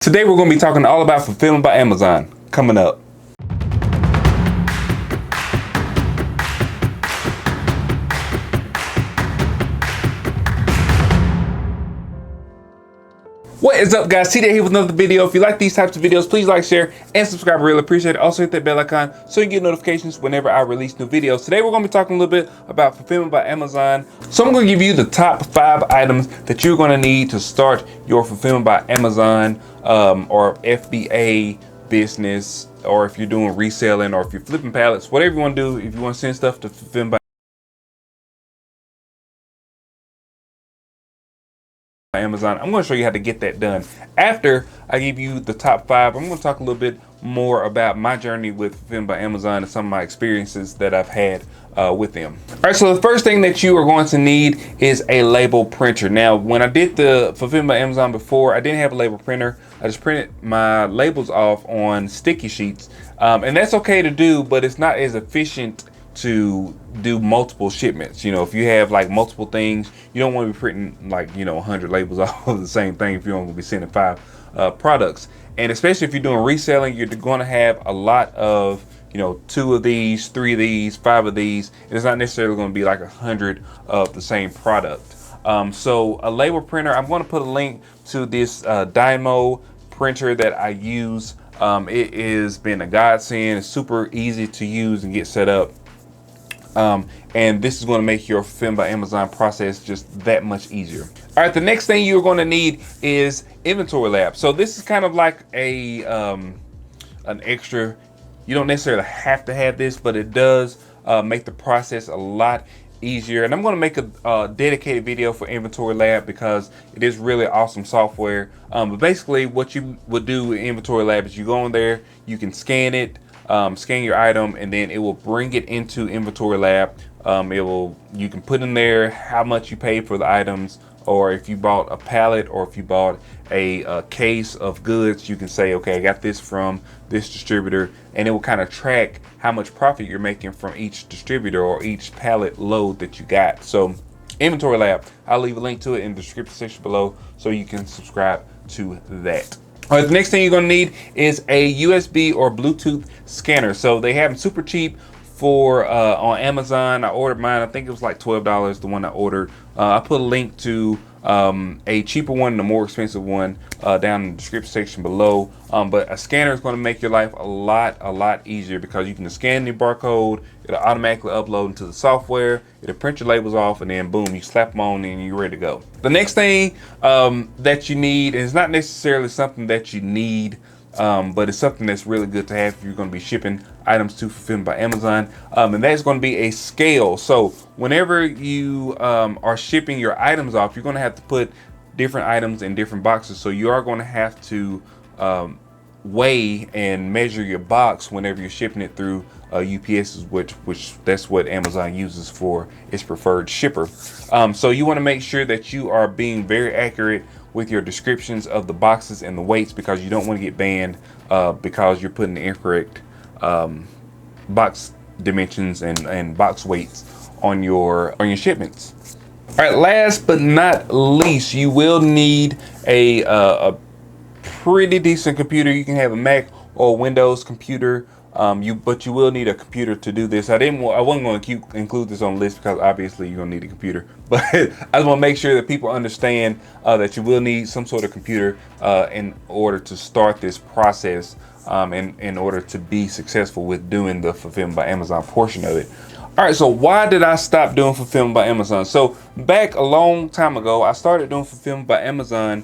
Today we're going to be talking all about Fulfillment by Amazon coming up. What is up, guys? TJ here with another video. If you like these types of videos, please like, share, and subscribe. I really appreciate it. Also hit that bell icon so you get notifications whenever I release new videos. Today we're going to be talking a little bit about Fulfillment by Amazon. So I'm going to give you the top 5 items that you're going to need to start your Fulfillment by Amazon or FBA business, or if you're doing reselling, or if you're flipping pallets, whatever you want to do. If you want to send stuff to Fulfillment by Amazon, I'm going to show you how to get that done. After I give you the top 5, I'm going to talk a little bit more about my journey with Fulfillment by Amazon and some of my experiences that I've had with them. All right, so the first thing that you are going to need is a label printer. Now, when I did the Fulfillment by Amazon before, I didn't have a label printer. I just printed my labels off on sticky sheets, and that's okay to do, but it's not as efficient to do multiple shipments. You know, if you have like multiple things, you don't want to be printing like, 100 labels off of the same thing if you're only going to be sending 5 products. And especially if you're doing reselling, you're going to have a lot of, 2 of these, 3 of these, 5 of these. It's not necessarily going to be like 100 of the same product. So a label printer, I'm going to put a link to this Dymo printer that I use. It has been a godsend. It's super easy to use and get set up. And this is going to make your Fulfillment by Amazon process just that much easier. All right, the next thing you're going to need is Inventory Lab. So this is kind of like a an extra. You don't necessarily have to have this, but it does make the process a lot easier. And I'm going to make a dedicated video for Inventory Lab because it is really awesome software. But basically what you would do in Inventory Lab is you go in there, you can scan it, scan your item, and then it will bring it into Inventory Lab. You can put in there how much you paid for the items, or if you bought a pallet, or if you bought a case of goods, you can say, okay, I got this from this distributor, and it will kind of track how much profit you're making from each distributor or each pallet load that you got. So Inventory Lab, I'll leave a link to it in the description section below so you can subscribe to that. All right, the next thing you're going to need is a USB or Bluetooth scanner. So they have them super cheap for on Amazon. I ordered mine. I think it was like $12, the one I ordered. I put a link to a cheaper one and a more expensive one down in the description section below. But a scanner is going to make your life a lot easier because you can scan your barcode. It'll automatically upload into the software. It'll print your labels off, and then boom, you slap them on and you're ready to go. The next thing that you need, and it's not necessarily something that you need, but it's something that's really good to have if you're going to be shipping items to Fulfillment by Amazon, and that's going to be a scale. So whenever you are shipping your items off, you're going to have to put different items in different boxes. So you are going to have to weigh and measure your box whenever you're shipping it through UPS, which that's what Amazon uses for its preferred shipper. So you want to make sure that you are being very accurate with your descriptions of the boxes and the weights, because you don't want to get banned because you're putting the incorrect box dimensions and box weights on your shipments. All right, last but not least, you will need a pretty decent computer. You can have a Mac or a Windows computer, but you will need a computer to do this. I wasn't going to include this on the list because obviously you're going to need a computer, but I just want to make sure that people understand that you will need some sort of computer in order to start this process, in order to be successful with doing the Fulfillment by Amazon portion of it. All right, so why did I stop doing Fulfillment by Amazon? So back a long time ago, I started doing Fulfillment by Amazon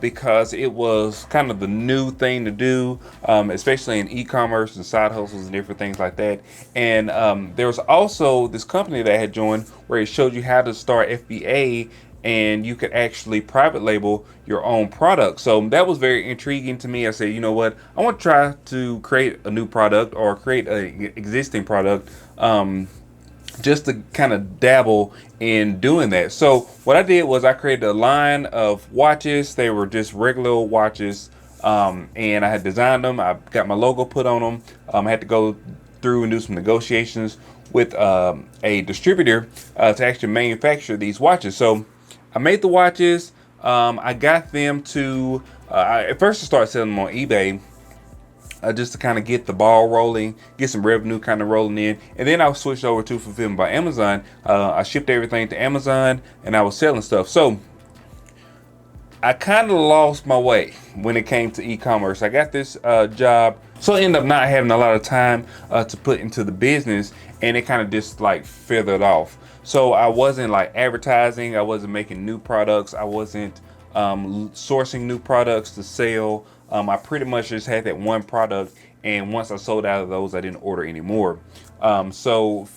because it was kind of the new thing to do, especially in e-commerce and side hustles and different things like that. And there was also this company that I had joined where it showed you how to start FBA, and you could actually private label your own product. So that was very intriguing to me. I said, you know what, I want to try to create a new product or create an existing product, just to kind of dabble in doing that. So what I did was I created a line of watches. They were just regular watches, and I had designed them. I got my logo put on them. I had to go through and do some negotiations with a distributor to actually manufacture these watches. So I made the watches. I got them to At first I started selling them on eBay, just to kind of get the ball rolling, get some revenue kind of rolling in. And then I switched over to Fulfillment by Amazon. I shipped everything to Amazon and I was selling stuff. So I kind of lost my way when it came to e-commerce. I got this job, so I ended up not having a lot of time to put into the business, and it kind of just like feathered off. So I wasn't like advertising, I wasn't making new products, I wasn't sourcing new products to sell. I pretty much just had that one product, and once I sold out of those, I didn't order anymore. So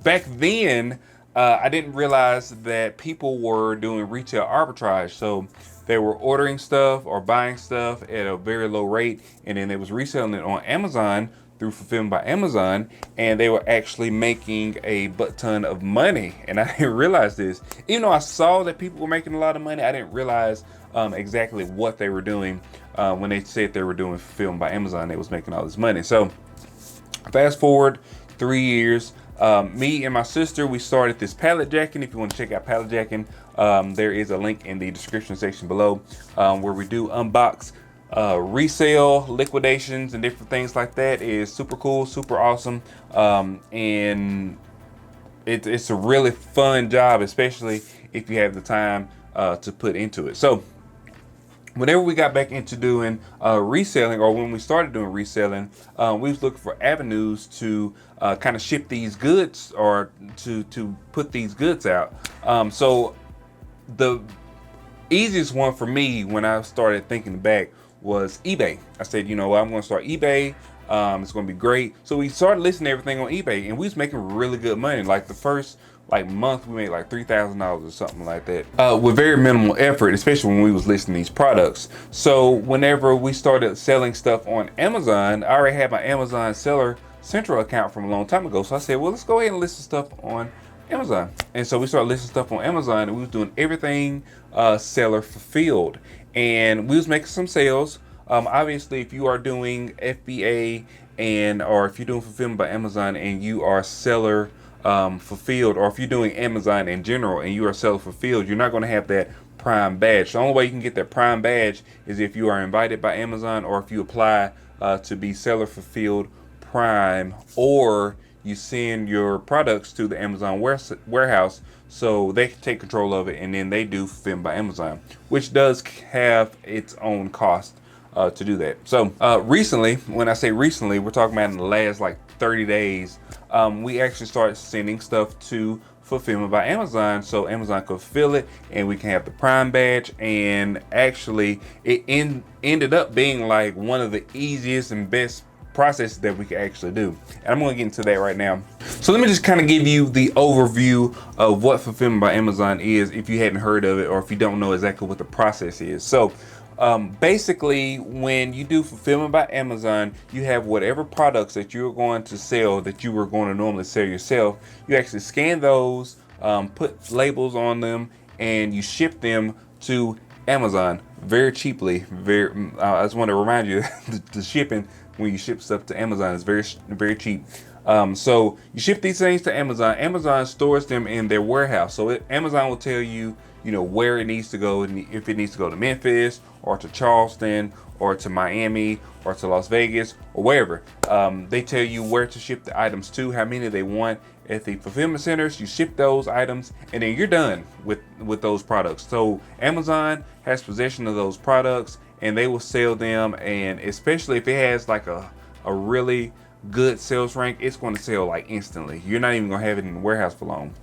back then, I didn't realize that people were doing retail arbitrage. So they were ordering stuff or buying stuff at a very low rate, and then they was reselling it on Amazon through Fulfillment by Amazon, and they were actually making a butt ton of money. And I didn't realize this. Even though I saw that people were making a lot of money, I didn't realize exactly what they were doing when they said they were doing Fulfillment by Amazon. They was making all this money. So fast forward 3 years. Me and my sister, we started this pallet jacking. If you want to check out pallet jacking, there is a link in the description section below where we do unbox, resale, liquidations, and different things like that. It is super cool, super awesome, and it's a really fun job, especially if you have the time to put into it. So whenever we got back into doing reselling, or when we started doing reselling, we was looking for avenues to kind of ship these goods, or to put these goods out. So the easiest one for me when I started thinking back was eBay. I said, you know what, I'm going to start eBay. It's going to be great. So we started listing everything on eBay, and we was making really good money. Like the first month, we made like $3,000 or something like that, with very minimal effort, especially when we was listing these products. So whenever we started selling stuff on Amazon, I already had my Amazon Seller Central account from a long time ago. So I said, well, let's go ahead and list some stuff on Amazon. And so we started listing stuff on Amazon, and we was doing everything seller fulfilled, and we was making some sales. Obviously, if you are doing FBA or if you're doing Fulfillment by Amazon and you are seller fulfilled, or if you're doing Amazon in general and you are seller fulfilled, you're not going to have that Prime badge. The only way you can get that Prime badge is if you are invited by Amazon, or if you apply to be seller fulfilled Prime, or you send your products to the Amazon warehouse, so they can take control of it, and then they do Fulfillment by Amazon, which does have its own cost to do that. So recently, when I say recently, we're talking about in the last like 30 days, we actually started sending stuff to Fulfillment by Amazon, so Amazon could fill it and we can have the Prime badge. And actually it ended up being like one of the easiest and best processes that we could actually do, and I'm going to get into that right now. So let me just kind of give you the overview of what Fulfillment by Amazon is, if you hadn't heard of it, or if you don't know exactly what the process is. So basically, when you do Fulfillment by Amazon, you have whatever products that you're going to sell that you were going to normally sell yourself. You actually scan those, put labels on them, and you ship them to Amazon very cheaply. I just want to remind you, the shipping when you ship stuff to Amazon is very cheap. So you ship these things to Amazon. Amazon stores them in their warehouse. So Amazon will tell you, where it needs to go, and if it needs to go to Memphis or to Charleston or to Miami or to Las Vegas or wherever. They tell you where to ship the items to, how many they want. At the fulfillment centers, you ship those items, and then you're done with those products. So Amazon has possession of those products, and they will sell them. And especially if it has like a really good sales rank, it's going to sell like instantly. You're not even going to have it in the warehouse for long.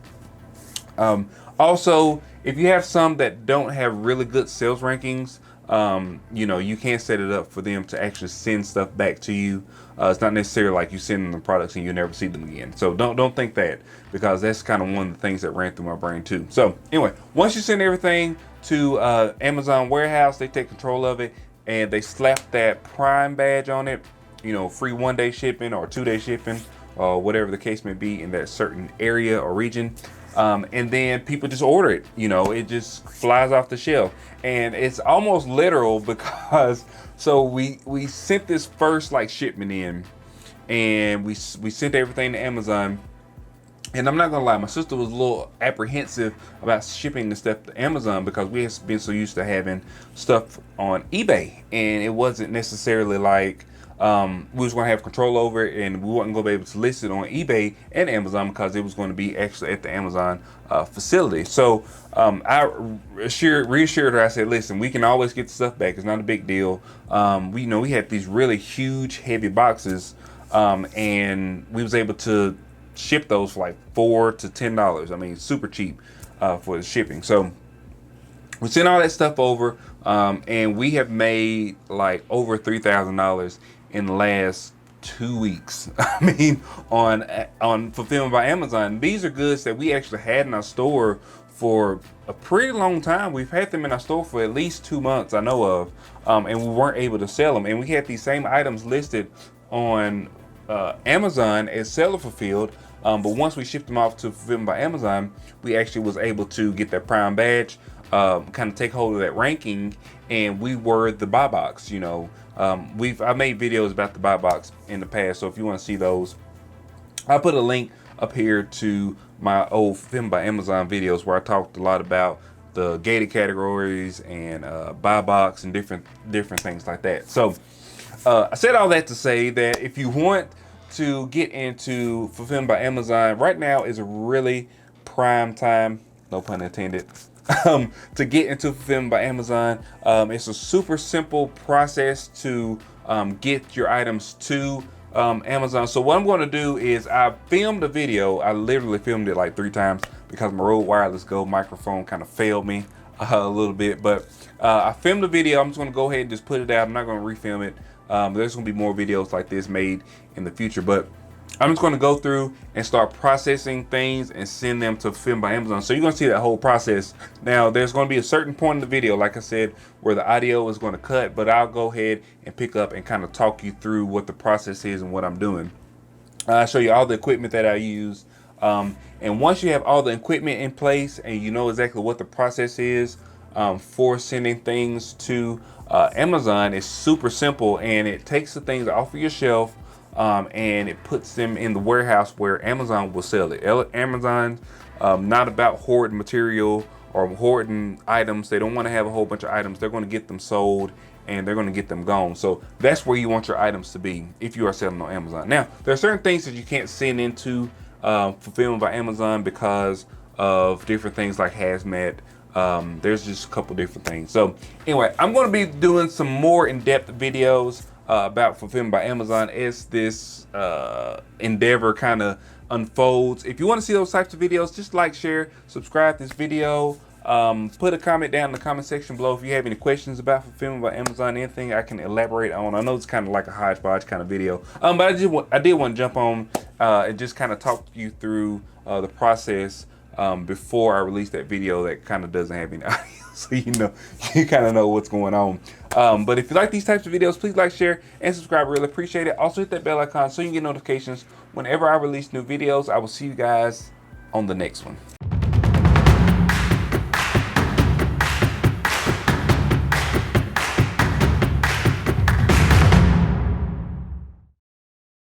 Also, if you have some that don't have really good sales rankings, you can't set it up for them to actually send stuff back to you. It's not necessarily like you send them the products and you never see them again. So don't think that, because that's kind of one of the things that ran through my brain too. So anyway, once you send everything to Amazon warehouse, they take control of it, and they slap that Prime badge on it. Free 1-day shipping or 2-day shipping, or whatever the case may be in that certain area or region. And then people just order it. It just flies off the shelf, and it's almost literal, because so we sent this first shipment in, and we sent everything to Amazon, And I'm not gonna lie, my sister was a little apprehensive about shipping the stuff to Amazon because we had been so used to having stuff on eBay, and it wasn't necessarily like we was gonna have control over it, and we weren't gonna be able to list it on eBay and Amazon because it was going to be actually at the Amazon facility. So I reassured her. I said, "Listen, we can always get the stuff back. It's not a big deal." We had these really huge, heavy boxes, and we was able to ship those for like $4 to $10. I mean, super cheap for the shipping. So we sent all that stuff over, and we have made like over $3,000 in the last 2 weeks. I mean, on Fulfillment by Amazon. These are goods that we actually had in our store for a pretty long time. We've had them in our store for at least 2 months, I know of, and we weren't able to sell them. And we had these same items listed on Amazon as seller fulfilled, but once we shipped them off to Fulfillment by Amazon, we actually was able to get that Prime badge, kind of take hold of that ranking, and we were the buy box. I made videos about the buy box in the past, so if you want to see those, I'll put a link up here to my old Fulfillment by Amazon videos where I talked a lot about the gated categories and buy box and different things like that. So I said all that to say that if you want to get into Fulfillment by Amazon, right now is a really prime time, no pun intended, to get into Fulfillment by Amazon. It's a super simple process to get your items to Amazon. So what I'm going to do is I filmed a video. I literally filmed it like 3 times because my Rode Wireless Go microphone kind of failed me a little bit, but I filmed a video. I'm just going to go ahead and just put it out. I'm not going to refilm it. There's going to be more videos like this made in the future, but I'm just going to go through and start processing things and send them to Fulfillment by Amazon. So you're going to see that whole process. Now, there's going to be a certain point in the video, like I said, where the audio is going to cut, but I'll go ahead and pick up and kind of talk you through what the process is and what I'm doing. I'll show you all the equipment that I use. And once you have all the equipment in place and you know exactly what the process is for sending things to Amazon, it's super simple, and it takes the things off of your shelf and it puts them in the warehouse where Amazon will sell it. Amazon's not about hoarding material or hoarding items. They don't want to have a whole bunch of items. They're going to get them sold and they're going to get them gone. So that's where you want your items to be if you are selling on Amazon. Now, there are certain things that you can't send into Fulfillment by Amazon because of different things like hazmat. There's just a couple different things. So anyway, I'm going to be doing some more in-depth videos about Fulfillment by Amazon as this endeavor kind of unfolds. If you want to see those types of videos, just like, share, subscribe to this video. Put a comment down in the comment section below if you have any questions about Fulfillment by Amazon, anything I can elaborate on. I know it's kind of like a hodgepodge kind of video, but I did want to jump on and just kind of talk you through the process before I release that video that kind of doesn't have any audio, so you kind of know what's going on. But if you like these types of videos, please like, share, and subscribe. Really appreciate it. Also hit that bell icon so you can get notifications whenever I release new videos. I will see you guys on the next one.